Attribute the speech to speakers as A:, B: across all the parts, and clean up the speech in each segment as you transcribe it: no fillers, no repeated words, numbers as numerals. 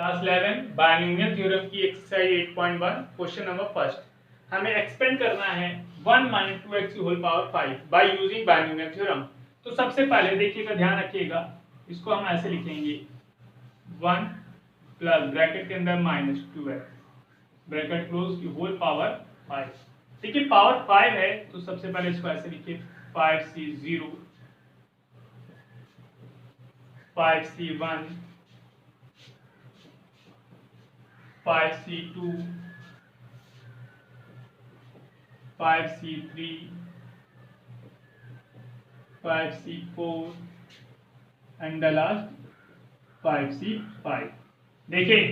A: Class 11 binomial theorem की exercise 8.1 question number first. हमें expand करना है 1 माइनस 2x की whole power 5 by using binomial theorem. तो सबसे पहले देखिएगा, ध्यान रखिएगा, इसको हम ऐसे लिखेंगे 1 प्लस ब्रैकेट के अंदर माइनस 2x ब्रैकेट क्लोज की होल पावर 5। देखिए पावर 5 है तो सबसे पहले इसको ऐसे लिखिए 5c0 5c1 5c2 5c3 5c4 and the last 5c5। देखिए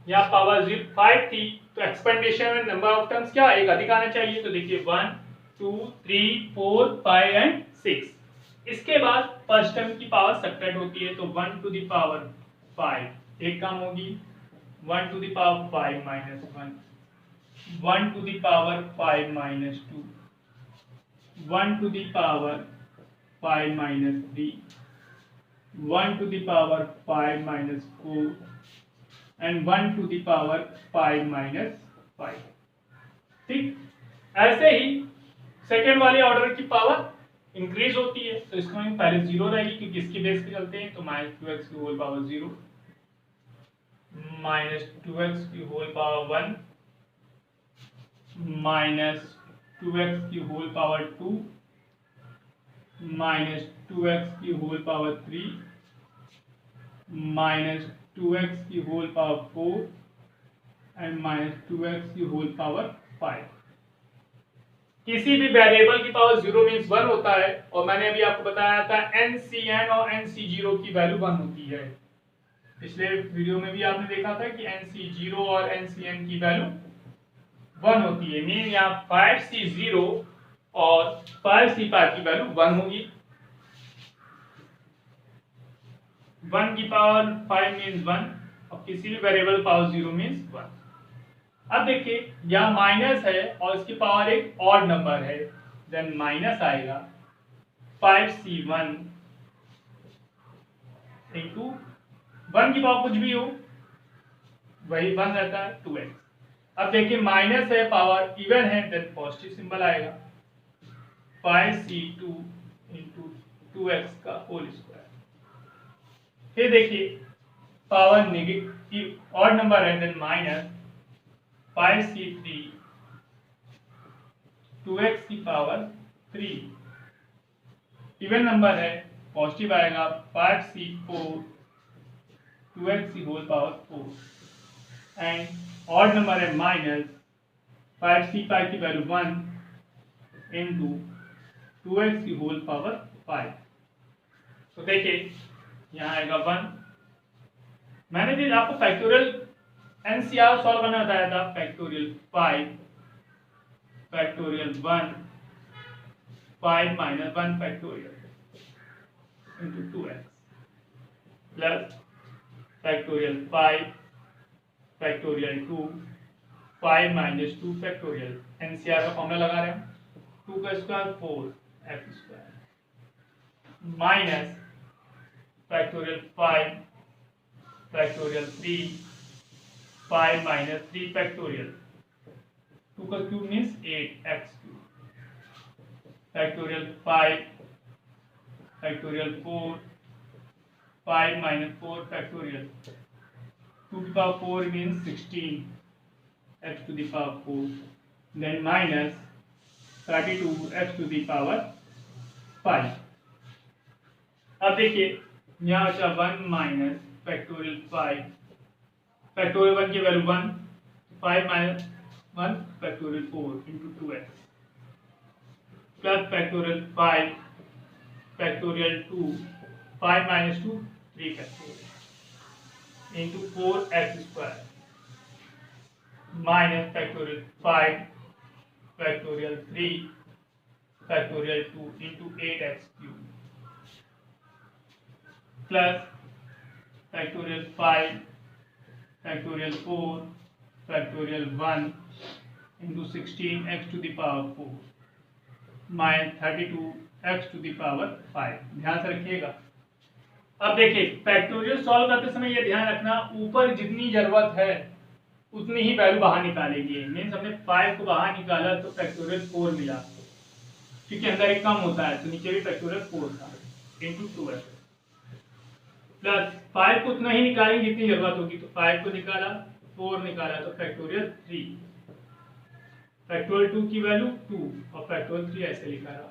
A: यहाँ पावर 5 थी तो एक्सपेंडेशन में नंबर ऑफ टर्म्स क्या एक अधिक आना चाहिए। तो देखिए 1 2 3 4 5 एंड 6। इसके बाद फर्स्ट टर्म की पावर सब्ट्रैक्ट होती है तो 1 टू द पावर 5 एक काम होगी, 1 to the power 5 minus 1, 1 to the power 5 minus 2, 1 to the power 5 minus 3, 1 to the power 5 minus 4 and 1 to the power 5 minus 5। ठीक, ऐसे ही सेकेंड वाले ऑर्डर की पावर इंक्रीज होती है तो इसको हम पहले 0 रहेगी क्योंकि इसकी बेस पे चलते हैं तो माइनस 2x की होल पावर 0 माइनस 2x की होल पावर 1 माइनस 2x की होल पावर 2 माइनस 2x की होल पावर 3 माइनस 2x की whole power 4 and minus 2x की होल पावर 5। किसी भी वेरिएबल की पावर 0 मीन्स 1 होता है और मैंने अभी आपको बताया था NCN और NC0 की वैल्यू 1 होती है। पिछले वीडियो में भी आपने देखा था कि NC0 और NCN की वैल्यू 1 होती है। मीन यहाँ 5C0 और 5C5 की वैल्यू 1 होगी। 1 की पावर 5 मीन्स 1 और किसी भी वेरिएबल पावर 0 मीन्स 1। अब देखिए यहाँ माइनस है और इसकी पावर एक ऑड नंबर है, देन माइनस आएगा 5C1 इंटू 1 की पावर कुछ भी हो वही 1 रहता है 2x। अब देखिए माइनस है पावर इवन है देन पॉजिटिव सिंबल आएगा 5c2 इंटू 2x का होल स्क्वायर। फिर देखिए पावर नेगेटिव ऑड नंबर है देन माइनस 5c3 2x की पावर 3। इवन नंबर है पॉजिटिव आएगा 5c4 2x की whole power 4 and odd number है माइनस 5c5 की वैल्यू 1 इंटू 2x की होल पावर 5। तो देखिए यहाँ आएगा 1। मैंने भी आपको फैक्टोरियल NCR सॉल्व करना बताया था, factorial 5 factorial 1 5 minus 1 factorial into 2x plus factorial 5 factorial 2 5 minus 2 factorial. NCR का फॉर्मूला लगा रहे हैं 2 का square 4x square minus factorial 5 factorial 3 5 minus 3 factorial 2 का cube means 8x cube factorial 5 factorial 4 5 minus 4 factorial 2 की power 4 means 16 x to the power 4 then minus 32 x to the power 5। अब देखिए यहाँ बचा 1 माइनस फैक्टोरियल 5 फैक्टोरियल 1 की value 1 5 minus 1 factorial 4 into 2x plus factorial 5 factorial 2 5 minus 2 3 factorial into 4x square minus factorial 5 factorial 3 factorial 2 into 8x cube plus factorial 5 factorial 4 factorial 1 into 16x to the power 4 minus 32x to the power 5। ध्यान से रखिएगा। अब देखिए factorial solve करते समय ये ध्यान रखना, ऊपर जितनी जरूरत है उतनी ही वैल्यू बाहर निकालेगी। मीन्स हमने 5 को बाहर निकाला तो फैक्टोरियल 4 मिला, क्योंकि अंदर एक कम होता है तो नीचे भी फैक्टोरियल 4 था इंटू 2 प्लस 5 को उतना ही निकालेंगे जितनी जरूरत होगी, तो 5 को निकाला 4 निकाला तो फैक्टोरियल 3, फैक्टोरियल 2 की वैल्यू 2 और फैक्टोरियल 3 ऐसे लिखा रहा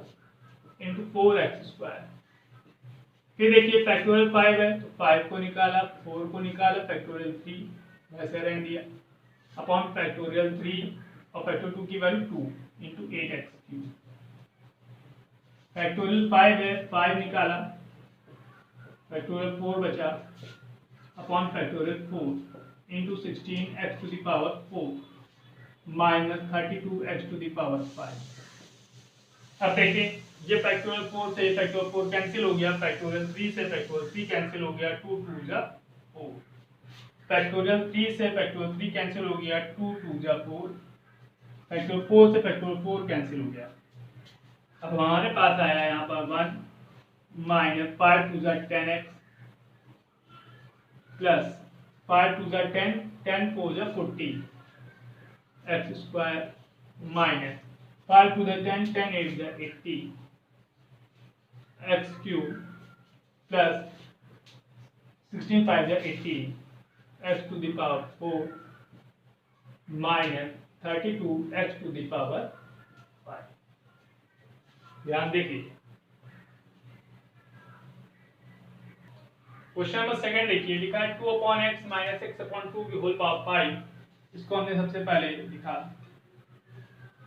A: इंटू 4x²। फिर देखिए फैक्टोरियल 5 है तो 5 को निकाला 4 को निकाला फैक्टोरियल 3 वैसे रहने दिया अपॉन फैक्टोरियल 3 और फैक्टोरियल 2 की वैल्यू 2 इंटू 8x³। फैक्टोरियल 5 है 5 निकाला फैक्टोरियल 4 बचा upon factorial 4 into 16x⁴ minus 32x⁵। अब देखिए ये फैक्टोरियल 4 से फैक्टोरियल 4 कैंसिल हो गया, फैक्टोरियल 3 से फैक्टोरियल 3 कैंसिल हो गया, 2 2 जा 4, फैक्टोरियल 3 से फैक्टोरियल 3 कैंसिल हो गया, 2 2 जा 4, फैक्टोरियल 4 से फैक्टोरियल 4 कैंसिल हो गया। अब हमारे पास आया यहाँ पर 1 माइनस 5 2 जा 10x प्लस 5 2 जा 10, 10 4 जा 40 x² माइनस 5 2 जा 10, 10 8 जा 80 x³ प्लस 16 5 जा 80 x⁴ माइनस 32 x⁵। ध्यान देखिए क्वेश्चन नंबर सेकंड देखिए, लिखा है 2/x माइनस x/2 की होल पावर 5। इसको हमने सबसे पहले लिखा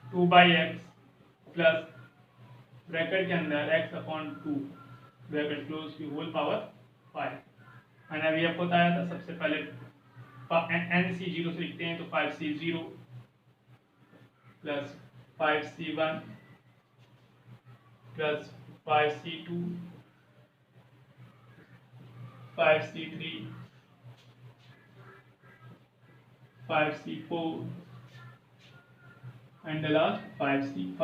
A: 2/x प्लस ब्रैकेट के अंदर x/2 ब्रैकेट क्लोज की होल पावर 5। मैंने अभी आपको बताया था सबसे पहले NC0 से लिखते हैं तो 5C0 plus 5C1 plus 5C2 5C3 5C4 and the last 5C5।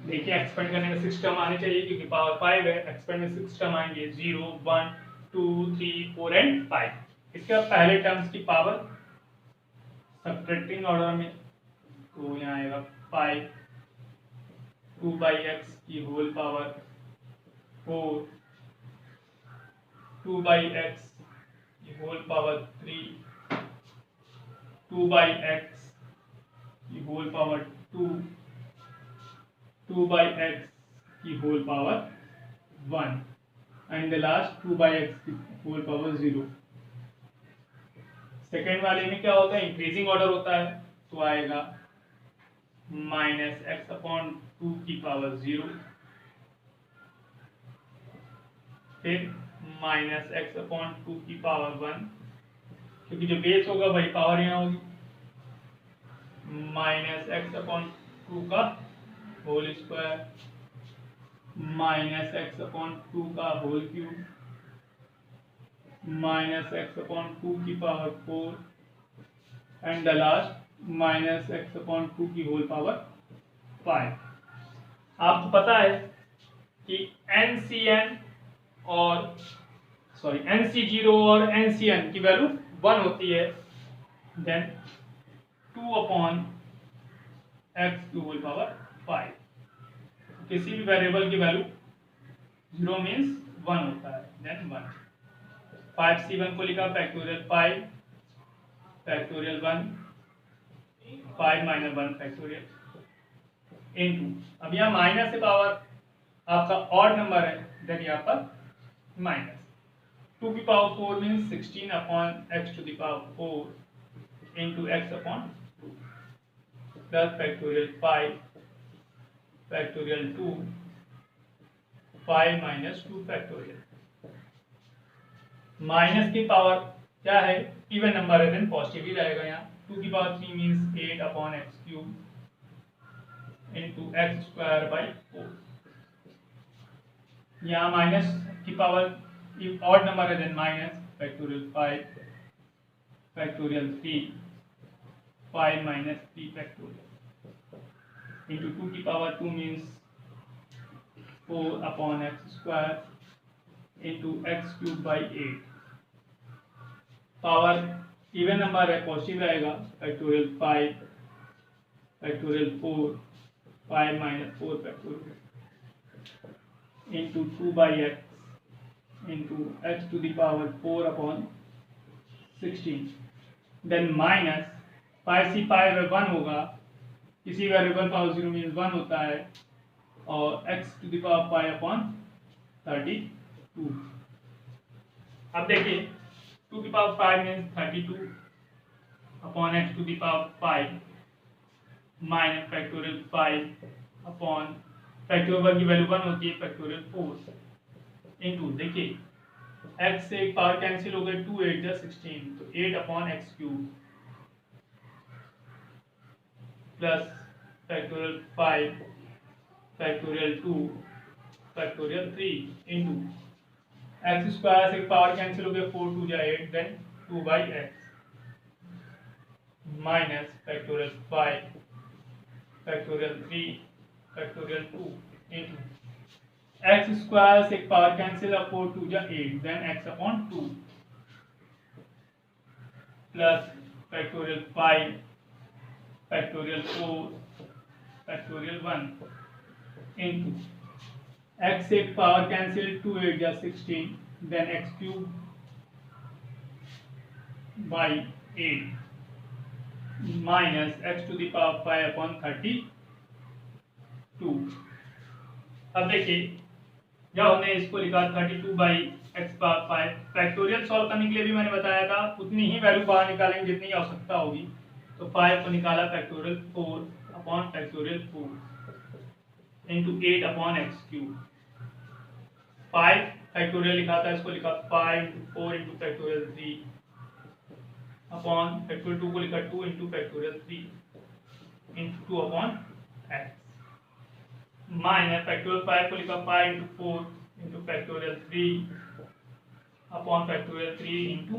A: देखिए एक्सपेंड करने में 6 टर्म आने चाहिए क्योंकि पावर 5 है, एक्सपेंड में 6 टर्म आएंगे 0 1 2 3 4 एंड 5। इसके बाद पहले टर्म्स की पावर सब्ट्रैक्टिंग ऑर्डर में तो यहाँ आएगा 5 2/x की होल पावर 4 2/x की होल पावर 3 2/x की होल पावर 2 2/x की whole power 1 and the last 2/x की होल पावर 0। सेकेंड वाले में क्या होता है, इंक्रीजिंग ऑर्डर होता है तो आएगा माइनस x/2 की पावर 0 फिर माइनस x/2 की पावर 1 क्योंकि जो बेस होगा वही पावर यहाँ होगी, माइनस x/2 का होल स्क्वायर माइनस x/2 का होल क्यूब माइनस x/2 की power 4 and the last minus x/2 की होल पावर 5। आपको पता है कि NCN और NC0 और NCN की वैल्यू 1 होती है, देन 2/x की होल पावर 5। किसी भी वेरिएबल की वैल्यू 0 मीन्स 1 होता है, देन 1। 5C1 को लिखा factorial 5 factorial 1 5 minus 1 factorial into, अब यहाँ माइनस से पावर आपका ऑड नंबर है देन यहाँ पर माइनस 2 की power 4 means 16/x⁴ into x/2 plus factorial 5 factorial 2 5 minus 2 factorial. Minus की पावर क्या है, इवन नंबर है देन पॉजिटिव ही रहेगा। यहाँ 2 की पावर 3 मीन्स 8/x³ इंटू x²/4। यहाँ माइनस की पावर ऑड नंबर है then minus factorial 5 factorial 3 5 minus 3 factorial into 2 की power 2 means 4/x² into X cube by 8। Power even number है, पॉजिटिव रहेगा, factorial 5 factorial 4 5 minus 4 factorial into 2 by X into X to the power 4 upon 16। Then minus 5 C 5 1 होगा, किसी variable power 0 means 1 होता है, और x to the power 5 upon 32। अब देखिए 2 की power 5 means 32 upon x to the power 5 minus factorial 5 upon factorial 1 की value 1 होती है, फैक्टोरियल 4 इंटू देखिए x से एक पावर कैंसिल हो गए, 2 8 जा 16, तो 8 upon x cube plus factorial 5 factorial 2 factorial 3 into X square से एक पावर कैंसिल हो गया, 4 2 जा 8, then 2 by X minus factorial 5 factorial 3 factorial 2 into X square से एक पावर कैंसिल, 4 2 जा 8, then X upon 2 plus factorial 5 factorial 4 factorial 1 into X से एक पावर कैंसिल, 2 8 जा 16, then X cube by 8 minus X to the power 5 upon 32। अब देखिए जब हमने इसको लिखा 32 by X power 5, factorial solve करने के लिए भी मैंने बताया था उतनी ही वैल्यू बाहर निकालेंगे जितनी आवश्यकता होगी, तो 5 को निकाला factorial 4 upon factorial 4 into 8 upon x cube. 5 factorial लिखा था, इसको लिखा 5 into 4 into factorial 3 upon factorial 2 को लिखा 2 into factorial 3 into 2 upon X minus factorial 5 को लिखा 5 into 4 into factorial 3 upon factorial 3 into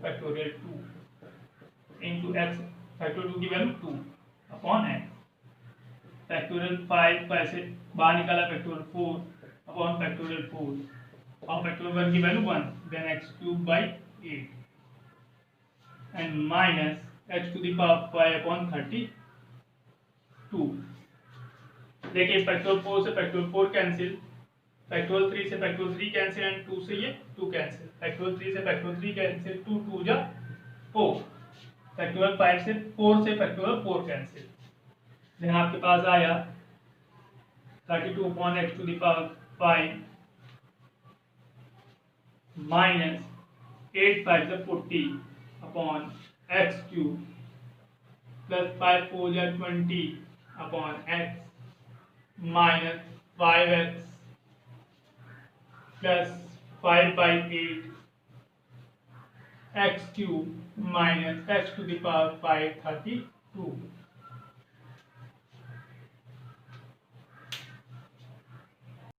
A: factorial 2 into x factorial 2 की वैल्यू 2 अपॉन एक्स। फैक्टोरियल 5 को ऐसे बाहर निकाला, फैक्टोरियल 4 अपॉन फैक्टोरियल 4 और फैक्टोरियल 1 की value 1, then X cube by 8 and minus X to the power 5 upon 32। देखिए फैक्टोरियल 4 से factorial 4 cancel, factorial 3 से फैक्टोरियल 3 कैंसिल एंड 2 से ये 2 कैंसिल, फैक्टोरियल 3 से फैक्टोरियल 3 कैंसिल, 2 2 जा 4, फैक्टोरियल 5 से 4 से फैक्टोरियल 4 कैंसिल, देन आपके पास आया 32 upon X to the power 5 minus 8 5 से 40 अपॉन एक्स क्यूब प्लस 5 4 जा 20 upon X minus 5x plus 5 by 8 X cube minus X to the power 5 32।